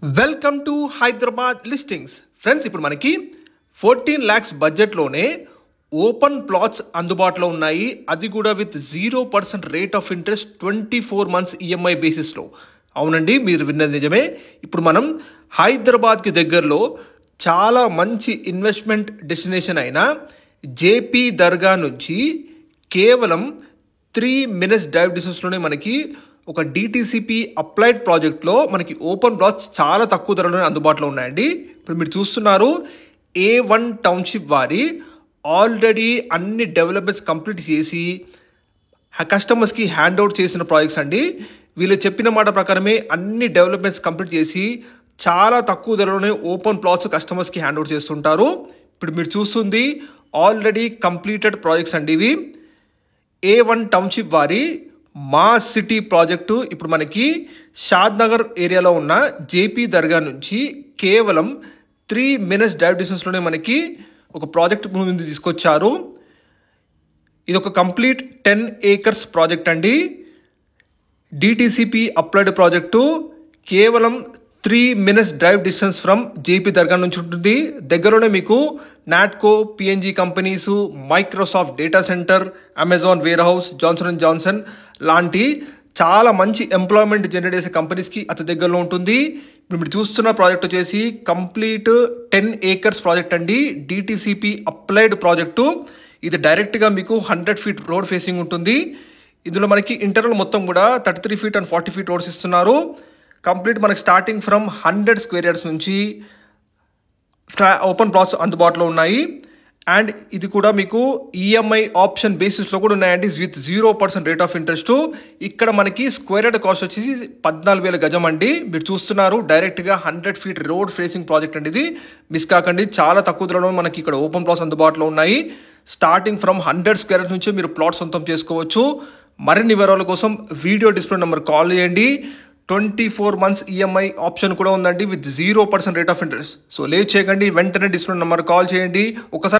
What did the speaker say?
Welcome to Hyderabad listings. Friends, ఇప్పుడు మనకి 14 lakhs బడ్జెట్లోనే ఓపెన్ ప్లాట్స్ అందుబాటులో ఉన్నాయి. అది కూడా with 0% rate of interest 24 months EMI బేసిస్లో. అవునండి, మీరు విన్నది నిజమే. ఇప్పుడు మనం హైదరాబాద్కి దగ్గరలో చాలా మంచి ఇన్వెస్ట్మెంట్ డెస్టినేషన్ అయిన జేపీ దర్గా నుంచి కేవలం 3 minutes డ్రైవ్ డిస్టెన్స్లోనే మనకి ఒక డిటిసిపి అప్లైడ్ ప్రాజెక్ట్లో మనకి ఓపెన్ ప్లాట్స్ చాలా తక్కువ ధరలోనే అందుబాటులో ఉన్నాయండి. ఇప్పుడు మీరు చూస్తున్నారు, A1 టౌన్షిప్ వారి ఆల్రెడీ అన్ని డెవలప్మెంట్స్ కంప్లీట్ చేసి కస్టమర్స్కి హ్యాండ్ అవుట్ చేసిన ప్రాజెక్ట్స్ అండి. వీళ్ళు చెప్పిన మాట ప్రకారమే అన్ని డెవలప్మెంట్స్ కంప్లీట్ చేసి చాలా తక్కువ ధరలోనే ఓపెన్ ప్లాట్స్ కస్టమర్స్కి హ్యాండ్ అవుట్ చేస్తుంటారు. ఇప్పుడు మీరు చూస్తుంది ఆల్రెడీ కంప్లీటెడ్ ప్రాజెక్ట్స్ అండి ఇవి. A1 టౌన్షిప్ వారి మా సిటీ ప్రాజెక్టు ఇప్పుడు మనకి షాద్ నగర్ ఏరియాలో ఉన్న జేపీ దర్గా నుంచి కేవలం 3 minutes డ్రైవ్ డిస్టెన్స్లోనే మనకి ఒక ప్రాజెక్ట్ ముందు తీసుకొచ్చారు. ఇది ఒక కంప్లీట్ 10 acres ప్రాజెక్ట్ అండి. డిటిసిపి అప్లైడ్ ప్రాజెక్టు కేవలం 3 minutes drive distance from JP Dargah నుంచి ఉంటుంది. దగ్గరలోనే మీకు Natco, PNG companies, Microsoft data centre, Amazon warehouse, Johnson and Johnson లాంటి చాలా మంచి ఎంప్లాయ్మెంట్ జనరేట్ చేసే కంపెనీస్కి అతి దగ్గరలో ఉంటుంది. ఇప్పుడు మీరు చూస్తున్న ప్రాజెక్ట్ వచ్చేసి కంప్లీట్ 10 acres ప్రాజెక్ట్ అండి. DTCP applied project. ఇది డైరెక్ట్గా మీకు 100 feet రోడ్ ఫేసింగ్ ఉంటుంది. ఇందులో మనకి ఇంటర్వల్ మొత్తం కూడా 33 feet and 40 feet రోడ్స్ ఇస్తున్నారు. కంప్లీట్ మనకి స్టార్టింగ్ ఫ్రమ్ 100 square yards నుంచి ఓపెన్ ప్లాట్స్ అందుబాటులో ఉన్నాయి. అండ్ ఇది కూడా మీకు ఈఎంఐ ఆప్షన్ బేసిస్లో కూడా ఉన్నాయండి విత్ 0% రేట్ ఆఫ్ ఇంట్రెస్ట్. ఇక్కడ మనకి స్క్వేర్ యార్డ్ కాస్ట్ వచ్చేసి 14,000 గజం అండి. మీరు చూస్తున్నారు డైరెక్ట్గా 100 feet రోడ్ ఫేసింగ్ ప్రాజెక్ట్ అండి. ఇది మిస్ కాకండి. చాలా తక్కువ ధరలో మనకి ఇక్కడ ఓపెన్ ప్లాట్స్ అందుబాటులో ఉన్నాయి. స్టార్టింగ్ ఫ్రమ్ 100 square yards నుంచి మీరు ప్లాట్ సొంతం చేసుకోవచ్చు. మరిన్ని వివరాల కోసం వీడియో డిస్ప్లే నెంబర్ కాల్ చేయండి. 24 months ఈఎంఐ ఆప్షన్ కూడా ఉందండి with 0% rate of interest. So late చేయకండి, వెంటనే డిస్ప్లే నెంబర్ కాల్ చేయండి. ఒకసారి